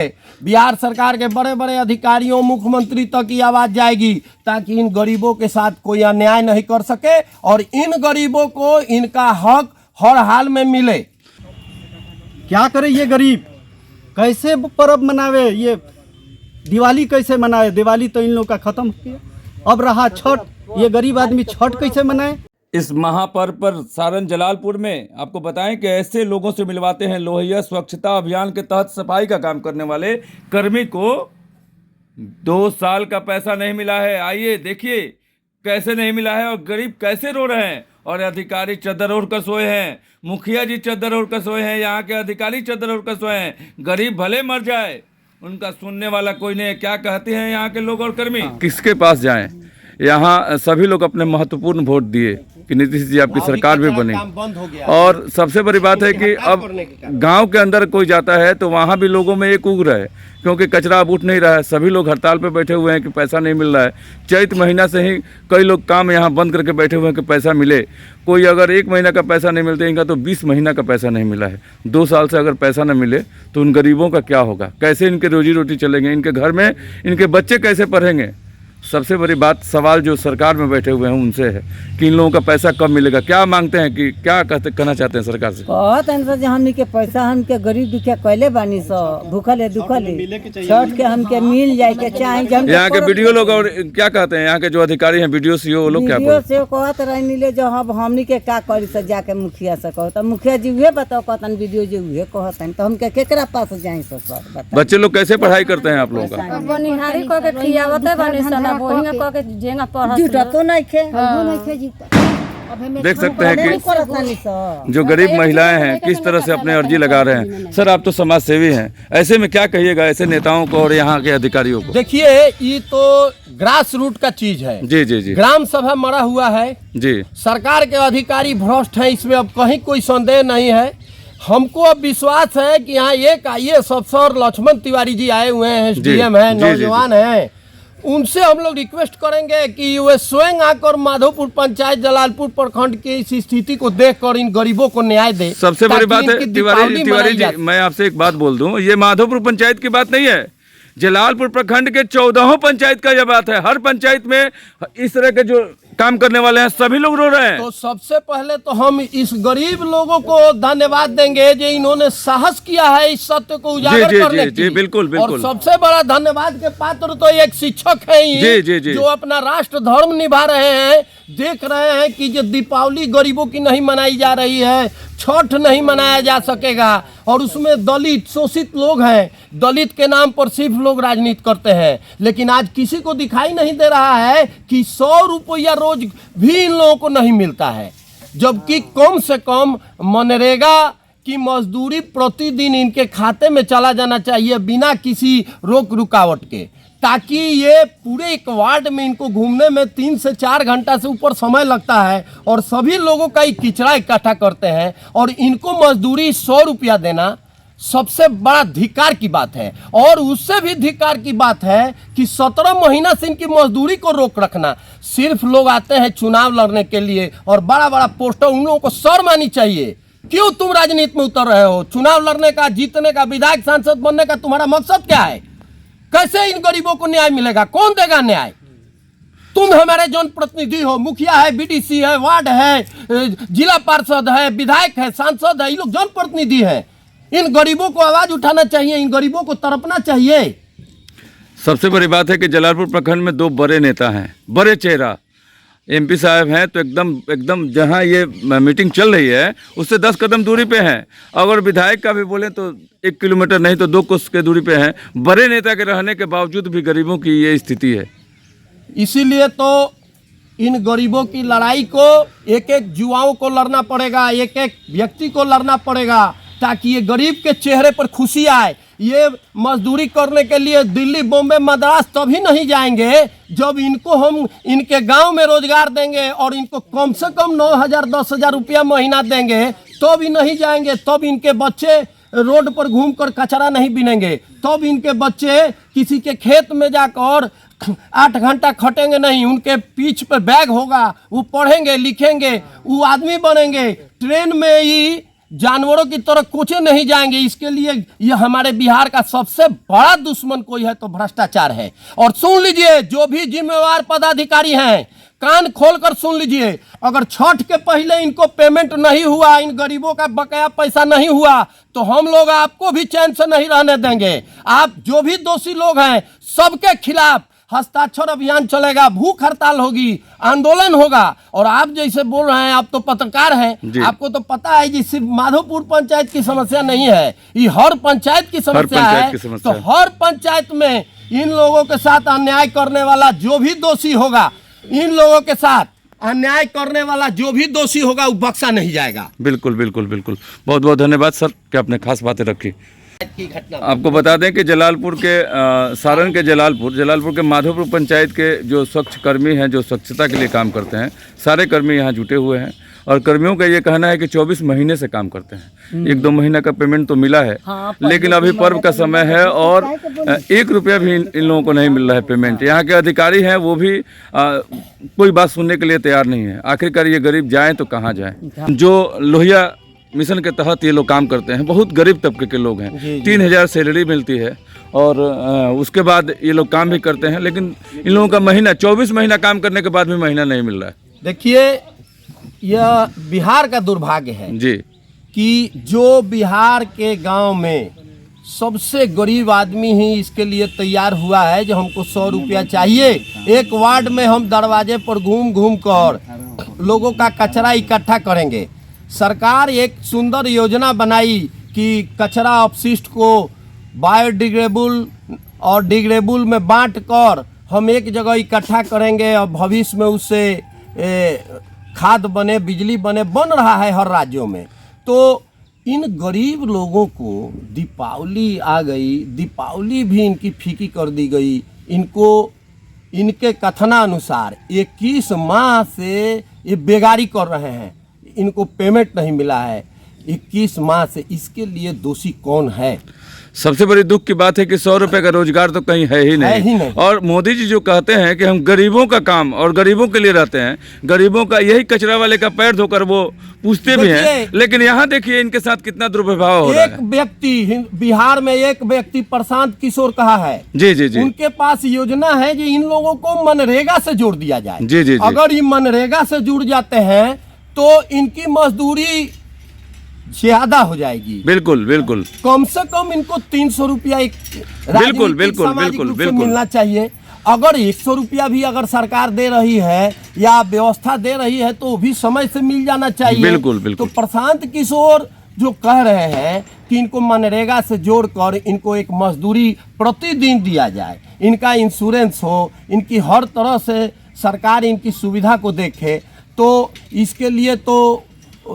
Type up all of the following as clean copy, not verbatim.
बिहार सरकार के बड़े बड़े अधिकारियों, मुख्यमंत्री तक की आवाज जाएगी ताकि इन गरीबों के साथ कोई अन्याय नहीं कर सके और इन गरीबों को इनका हक हर हाल में मिले। क्या करे ये गरीब, कैसे पर्व मनावे, ये दिवाली कैसे मनाए? दिवाली तो इन लोगों का खत्म हो गया, अब रहा छठ। ये गरीब आदमी छठ कैसे मनाए? इस महापर्व पर सारण जलालपुर में आपको बताएं कि ऐसे लोगों से मिलवाते हैं लोहिया स्वच्छता अभियान के तहत सफाई का काम करने वाले कर्मी को 2 साल का पैसा नहीं मिला है। आइए देखिए कैसे नहीं मिला है और गरीब कैसे रो रहे हैं। और अधिकारी चद्दर ओढ़ कर सोए हैं, मुखिया जी चद्दर ओढ़ कर सोए हैं, यहाँ के अधिकारी चद्दर ओढ़ कर सोए हैं। गरीब भले मर जाए, उनका सुनने वाला कोई नहीं है। क्या कहते हैं यहाँ के लोग और कर्मी? किसके पास जाएं? यहाँ सभी लोग अपने महत्वपूर्ण वोट दिए कि नीतीश जी आपकी सरकार भी बने। और सबसे बड़ी बात है कि अब गांव के अंदर कोई जाता है तो वहाँ भी लोगों में एक उग्र है, क्योंकि कचरा अब उठ नहीं रहा है। सभी लोग हड़ताल पे बैठे हुए हैं कि पैसा नहीं मिल रहा है। चैत महीना से ही कई लोग काम यहाँ बंद करके बैठे हुए हैं कि पैसा मिले। कोई अगर 1 महीना का पैसा नहीं मिलता, इनका तो 20 महीना का पैसा नहीं मिला है। 2 साल से अगर पैसा न मिले तो उन गरीबों का क्या होगा? कैसे इनके रोजी रोटी चलेंगे? इनके घर में इनके बच्चे कैसे पढ़ेंगे? सबसे बड़ी बात, सवाल जो सरकार में बैठे हुए हैं उनसे है कि इन लोगों का पैसा कब मिलेगा? क्या मांगते हैं कि क्या कहना चाहते हैं सरकार से? कहते हमनी के पैसा हमके गरीब दुखिया कैले बानी सो भूखल है दुखल है, छठ के हमके मिल जाए के चाहे। यहाँ के वीडियो लोग और क्या कहते हैं? यहाँ के जो अधिकारी हैं, वीडियो सीओ, लोग क्या कहते रहे जो हम हमनी के का करी से जाके मुखिया से कहता, मुखिया जी उहे बताओ कहतन, वीडियो जी उहे कहतन, तो हमके केकरा पास जाए? सर बच्चे लोग कैसे पढ़ाई करते हैं आप लोगों का? बनिहारी कह के खियावते बानी सना बोहिंगा कह के जेंगा पढ़त जुटा तो नहीं खे, वो नहीं खे जीता। देख सकते हैं कि जो गरीब महिलाएं हैं किस तरह से अपने अर्जी लगा रहे हैं। सर आप तो समाज सेवी हैं, ऐसे में क्या कहिएगा ऐसे नेताओं को और यहाँ के अधिकारियों को? देखिए ये तो ग्रास रूट का चीज है। जी जी जी, ग्राम सभा मरा हुआ है जी। सरकार के अधिकारी भ्रष्ट हैं, इसमें अब कहीं कोई संदेह नहीं है। हमको अब विश्वास है कि यहाँ एक IAS अफसर लक्ष्मण तिवारी जी आए हुए हैं, SDM है, नौजवान है। उनसे हम लोग रिक्वेस्ट करेंगे कि वे स्वयं आकर माधोपुर पंचायत जलालपुर प्रखंड की इस स्थिति को देखकर इन गरीबों को न्याय दे। सबसे बड़ी बात है तिवारी जी, मैं आपसे एक बात बोल दूं, ये माधोपुर पंचायत की बात नहीं है, जलालपुर प्रखंड के 14 पंचायत का यह बात है। हर पंचायत में इस तरह के जो काम करने वाले हैं सभी लोग रो रहे हैं। तो सबसे पहले तो हम इस गरीब लोगों को धन्यवाद देंगे जो इन्होंने साहस किया है इस सत्य को उजागर करने की। बिल्कुल बिल्कुल। और सबसे बड़ा धन्यवाद के पात्र तो एक शिक्षक है ही, जो अपना राष्ट्र धर्म निभा रहे हैं। देख रहे हैं कि जो दीपावली गरीबों की नहीं मनाई जा रही है, छठ नहीं मनाया जा सकेगा, और उसमें दलित शोषित लोग हैं। दलित के नाम पर सिर्फ लोग राजनीति करते हैं, लेकिन आज किसी को दिखाई नहीं दे रहा है कि 100 रुपया रोज भी इन लोगों को नहीं मिलता है, जबकि कम से कम मनरेगा की मजदूरी प्रतिदिन इनके खाते में चला जाना चाहिए बिना किसी रोक रुकावट के, ताकि ये पूरे एक वार्ड में इनको घूमने में 3 से 4 घंटा से ऊपर समय लगता है और सभी लोगों का ही किचड़ा इकट्ठा करते हैं और इनको मजदूरी 100 रुपया देना सबसे बड़ा धिक्कार की बात है। और उससे भी धिक्कार की बात है कि 17 महीना से इनकी मजदूरी को रोक रखना। सिर्फ लोग आते हैं चुनाव लड़ने के लिए और बड़ा बड़ा पोस्टर, उन लोगों को शर्म आनी चाहिए। क्यों तुम राजनीति में उतर रहे हो? चुनाव लड़ने का, जीतने का, विधायक सांसद बनने का तुम्हारा मकसद क्या है? कैसे इन गरीबों को न्याय मिलेगा? कौन देगा न्याय? तुम हमारे जनप्रतिनिधि हो, मुखिया है, BDC है, वार्ड है, जिला पार्षद है, विधायक है, सांसद है, ये लोग जनप्रतिनिधि हैं। इन गरीबों को आवाज उठाना चाहिए, इन गरीबों को तड़पना चाहिए। सबसे बड़ी बात है कि जलालपुर प्रखंड में 2 बड़े नेता हैं, बड़े चेहरा MP साहब हैं, तो एकदम जहां ये मीटिंग चल रही है उससे 10 कदम दूरी पे हैं। अगर विधायक का भी बोले तो 1 किलोमीटर नहीं तो 2 कोस के दूरी पे हैं। बड़े नेता के रहने के बावजूद भी गरीबों की ये स्थिति है। इसीलिए तो इन गरीबों की लड़ाई को एक एक युवाओं को लड़ना पड़ेगा, एक एक व्यक्ति को लड़ना पड़ेगा, ताकि ये गरीब के चेहरे पर खुशी आए। ये मजदूरी करने के लिए दिल्ली, बॉम्बे, मद्रास तभी नहीं जाएंगे जब इनको हम इनके गांव में रोजगार देंगे और इनको कम से कम 9,000 10,000 रुपया महीना देंगे, तो भी नहीं जाएंगे। तब इनके बच्चे रोड पर घूमकर कचरा नहीं बिनेंगे, तब इनके बच्चे किसी के खेत में जाकर 8 घंटा खटेंगे नहीं, उनके पीठ पर बैग होगा, वो पढ़ेंगे लिखेंगे, वो आदमी बनेंगे। ट्रेन में ही जानवरों की तरह कोचे नहीं जाएंगे। इसके लिए ये हमारे बिहार का सबसे बड़ा दुश्मन कोई है तो भ्रष्टाचार है। और सुन लीजिए, जो भी जिम्मेवार पदाधिकारी हैं, कान खोलकर सुन लीजिए, अगर छठ के पहले इनको पेमेंट नहीं हुआ, इन गरीबों का बकाया पैसा नहीं हुआ, तो हम लोग आपको भी चैन से नहीं रहने देंगे। आप जो भी दोषी लोग हैं सबके खिलाफ हस्ताक्षर अभियान चलेगा, भूख हड़ताल होगी, आंदोलन होगा। और आप जैसे बोल रहे हैं, आप तो पत्रकार हैं, आपको तो पता है जी सिर्फ माधोपुर पंचायत की समस्या नहीं है, ये हर पंचायत की समस्या है। तो हर पंचायत में इन लोगों के साथ अन्याय करने वाला जो भी दोषी होगा, इन लोगों के साथ अन्याय करने वाला जो भी दोषी होगा वो बख्शा नहीं जाएगा। बिल्कुल बिल्कुल बिल्कुल। बहुत बहुत धन्यवाद सर कि आपने खास बातें रखी। की घटना आपको बता दें कि जलालपुर के सारण के जलालपुर के माधोपुर पंचायत के जो स्वच्छ कर्मी हैं, जो स्वच्छता के लिए काम करते हैं, सारे कर्मी यहाँ जुटे हुए हैं। और कर्मियों का ये कहना है कि 24 महीने से काम करते हैं। 1-2 महीना का पेमेंट तो मिला है, लेकिन अभी पर्व का समय है और 1 रुपया भी इन लोगों को नहीं मिल रहा है पेमेंट। यहाँ के अधिकारी हैं वो भी कोई बात सुनने के लिए तैयार नहीं है। आखिरकार ये गरीब जाएं तो कहाँ जाएं। जो लोहिया मिशन के तहत ये लोग काम करते हैं, बहुत गरीब तबके के लोग हैं। 3000 सैलरी मिलती है और उसके बाद ये लोग काम भी करते हैं, लेकिन इन लोगों का महीना 24 महीना काम करने के बाद भी महीना नहीं मिल रहा है। देखिए, यह बिहार का दुर्भाग्य है जी कि जो बिहार के गांव में सबसे गरीब आदमी ही इसके लिए तैयार हुआ है जो हमको 100 रुपया चाहिए। एक वार्ड में हम दरवाजे पर घूम घूम कर लोगों का कचरा इकट्ठा करेंगे। सरकार एक सुंदर योजना बनाई कि कचरा अपशिष्ट को बायोडिग्रेडेबल और डिग्रेडेबल में बांट कर हम एक जगह इकट्ठा करेंगे और भविष्य में उससे खाद बने, बिजली बने, बन रहा है हर राज्यों में। तो इन गरीब लोगों को दीपावली आ गई, दीपावली भी इनकी फीकी कर दी गई। इनको इनके कथनानुसार 21 माह से ये बेगारी कर रहे हैं, इनको पेमेंट नहीं मिला है 21 माह से। इसके लिए दोषी कौन है? सबसे बड़ी दुख की बात है कि 100 रुपए का रोजगार तो कहीं है ही नहीं। और मोदी जी जो कहते हैं कि हम गरीबों का काम और गरीबों के लिए रहते हैं, गरीबों का यही कचरा वाले का पैर धोकर वो पूछते भी हैं, लेकिन यहाँ देखिए इनके साथ कितना दुर्व्यवहार हो रहा है। एक व्यक्ति बिहार में, एक व्यक्ति प्रशांत किशोर कहा है, जी जी जी, उनके पास योजना है कि इन लोगों को मनरेगा से जोड़ दिया जाए। जी जी जी। अगर ये मनरेगा से जुड़ जाते हैं तो इनकी मजदूरी ज्यादा हो जाएगी। बिल्कुल बिल्कुल। कम से कम इनको 300 रुपया एक बिल्कुल बिल्कुल बिल्कुल मिलना चाहिए। अगर 100 रुपया भी अगर सरकार दे रही है या व्यवस्था दे रही है तो भी समय से मिल जाना चाहिए। बिल्कुल बिल्कुल। तो प्रशांत किशोर जो कह रहे हैं कि इनको मनरेगा से जोड़कर इनको एक मजदूरी प्रतिदिन दिया जाए, इनका इंश्योरेंस हो, इनकी हर तरह से सरकार इनकी सुविधा को देखे, तो इसके लिए तो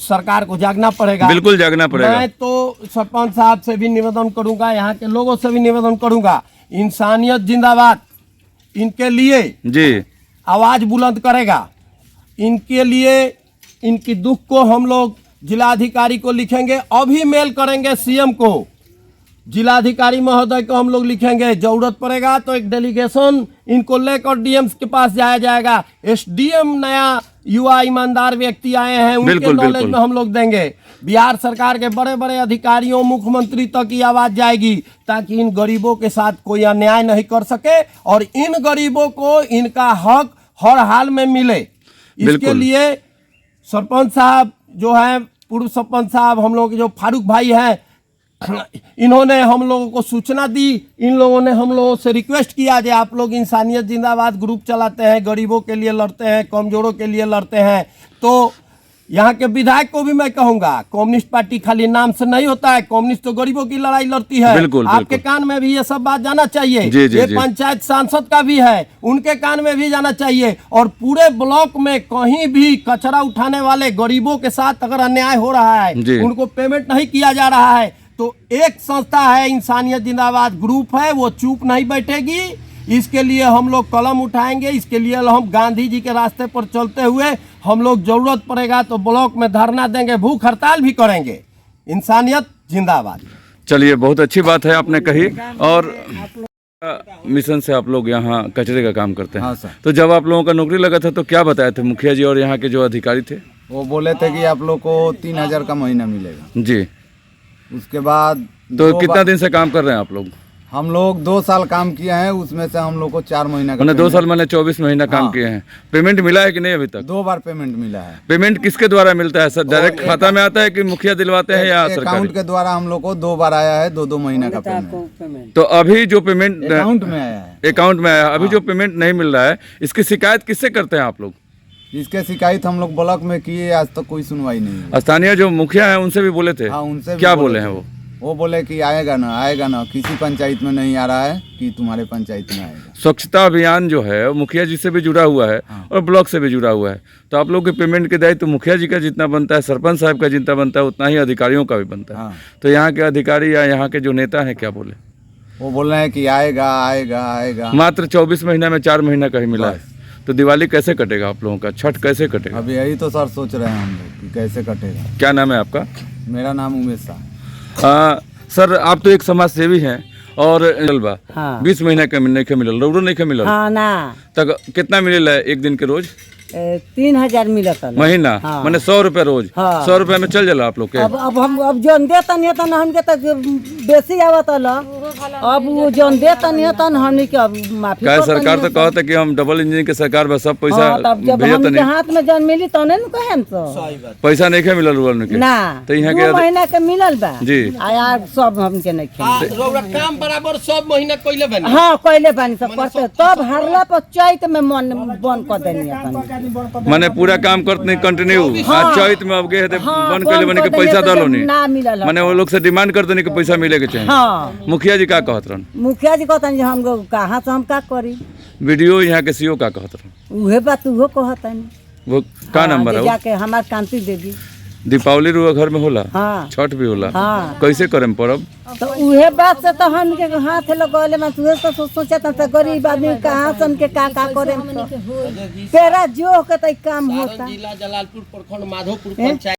सरकार को जागना पड़ेगा। बिल्कुल जागना पड़ेगा। मैं तो सरपंच साहब से भी निवेदन करूंगा, यहाँ के लोगों से भी निवेदन करूंगा, इंसानियत जिंदाबाद इनके लिए जी आवाज बुलंद करेगा। इनके लिए इनकी दुख को हम लोग जिलाधिकारी को लिखेंगे, अभी मेल करेंगे सीएम को, जिलाधिकारी महोदय को हम लोग लिखेंगे। जरूरत पड़ेगा तो एक डेलीगेशन इनको लेकर डीएम के पास जाया जाएगा। एसडीएम नया युवा ईमानदार व्यक्ति आए हैं, उनके नॉलेज में हम लोग देंगे। बिहार सरकार के बड़े बड़े अधिकारियों, मुख्यमंत्री तक की आवाज जाएगी ताकि इन गरीबों के साथ कोई अन्याय नहीं कर सके और इन गरीबों को इनका हक हर हाल में मिले। इसके लिए सरपंच साहब जो है, पूर्व सरपंच साहब हम लोग जो फारूक भाई हैं, इन्होंने हम लोगों को सूचना दी। इन लोगों ने हम लोगों से रिक्वेस्ट किया कि आप लोग इंसानियत जिंदाबाद ग्रुप चलाते हैं, गरीबों के लिए लड़ते हैं, कमजोरों के लिए लड़ते हैं। तो यहाँ के विधायक को भी मैं कहूंगा, कम्युनिस्ट पार्टी खाली नाम से नहीं होता है, कम्युनिस्ट तो गरीबों की लड़ाई लड़ती है। बिल्कुल, आपके बिल्कुल। कान में भी ये सब बात जाना चाहिए। जी, जी, ये जी। पंचायत सांसद का भी है, उनके कान में भी जाना चाहिए। और पूरे ब्लॉक में कहीं भी कचरा उठाने वाले गरीबों के साथ अगर अन्याय हो रहा है, उनको पेमेंट नहीं किया जा रहा है, तो एक संस्था है इंसानियत जिंदाबाद ग्रुप है, वो चुप नहीं बैठेगी। इसके लिए हम लोग कलम उठाएंगे। इसके लिए हम गांधी जी के रास्ते पर चलते हुए हम लोग जरूरत पड़ेगा तो ब्लॉक में धरना देंगे, भूख हड़ताल भी करेंगे। इंसानियत जिंदाबाद। चलिए, बहुत अच्छी बात है आपने कही। और मिशन से आप लोग यहाँ कचरे का काम करते हैं। हाँ सर। तो जब आप लोगों का नौकरी लगा था तो क्या बताए थे मुखिया जी और यहाँ के जो अधिकारी थे? वो बोले थे कि आप लोग को 3,000 का महीना मिलेगा। जी। उसके बाद तो कितना दिन से काम कर रहे हैं आप लोग? हम लोग 2 साल काम किए हैं, उसमें से हम लोग को 4 महीना का मैंने 2 साल मैंने 24 महीना काम हाँ। किए हैं। पेमेंट मिला है कि नहीं अभी तक? 2 बार पेमेंट मिला है। पेमेंट किसके द्वारा मिलता है सर? डायरेक्ट खाता में आता है कि मुखिया दिलवाते हैं या सरकारी? अकाउंट के द्वारा हम लोग को 2 बार आया है, 2-2 महीना का पेमेंट तो अभी जो पेमेंट अकाउंट में आया है। अकाउंट में आया है, अभी जो पेमेंट नहीं मिल रहा है, इसकी शिकायत किससे करते हैं आप लोग? इसके शिकायत हम लोग ब्लॉक में किए, आज तक कोई सुनवाई नहीं है। स्थानीय जो मुखिया है उनसे भी बोले थे? हाँ, उनसे भी क्या बोले बोले थे। हैं वो बोले कि आएगा ना, किसी पंचायत में नहीं आ रहा है कि तुम्हारे पंचायत में आएगा। स्वच्छता अभियान जो है वो मुखिया जी से भी जुड़ा हुआ है और ब्लॉक से भी जुड़ा हुआ है। तो आप लोग के पेमेंट के दायित्व तो मुखिया जी का जितना बनता है, सरपंच साहब का जितना बनता है, उतना ही अधिकारियों का भी बनता है। हाँ। तो यहाँ के अधिकारी या यहाँ के जो नेता हैं क्या बोले? वो बोल रहे हैं कि आएगा। मात्र 24 महीना में 4 महीना का ही मिला है। तो दिवाली कैसे कटेगा आप लोगों का? छठ कैसे कटेगा? अभी यही तो सर सोच रहे हैं हम लोग कि कैसे कटेगा। क्या नाम है आपका? मेरा नाम उमेश शाह। सर आप तो एक समाज सेवी हैं और बा हाँ। 20 महीना का नहीं मिलल, रोडो नहीं मिलल हाँ ना तक कितना मिलेला है एक दिन के रोज? 3,000 मिलत है। महीना हाँ। माने 100 रुपए रोज। हाँ। 100 रुपए में चल जाला आप लोग के? अब हम जौन देता नहीं तन हमके तक बेसी आवत ल। अब वो जौन देता नहीं तन हमनी के अब माफी क्या करतनी सरकार तो है। कहता कि हम डबल इंजन के सरकार बस सब पैसा हाँ, तब जब भेजत हमके नहीं, हाथ में जौन मिली तौने न कहेम तो पैसा नहीं मिलल रुअल के ना तो यहाँ 2 के महीना के मिलल बा। जी। आया सब हमके नहीं खेल। रउरा काम बराबर सब महीना कइले बनी। हाँ कोयले पानी सब करते तब हरला पर चैत में मन बंद कर देनी अपन। माने पूरा काम करते नहीं कंटिन्यू। हाँ। आज चैत में अब गए थे हाँ, बंद कर बने के कर पैसा देने दलो तो नहीं ना मिलल। माने वो लोग से डिमांड कर देने के पैसा मिले के चाहिए। हाँ मुखिया जी का कहत रहन? मुखिया जी कहतन जे हम कहाँ से हम का करी। वीडियो यहाँ के सीओ का कहत रहन? उहे बात उहो कहतन। वो का नंबर है? जाके हमार कांति देवी। दीपावली रुआ घर में होला? हाँ छठ भी होला? हाँ। कैसे करम परब? तो उहे बात से तो हम के हाथ लगौले में तुहे तो सोचत त गरीब आदमी कहाँ से हमके का करे तेरा जो के तई काम होता। जिला जलालपुर प्रखंड माधोपुर पंचायत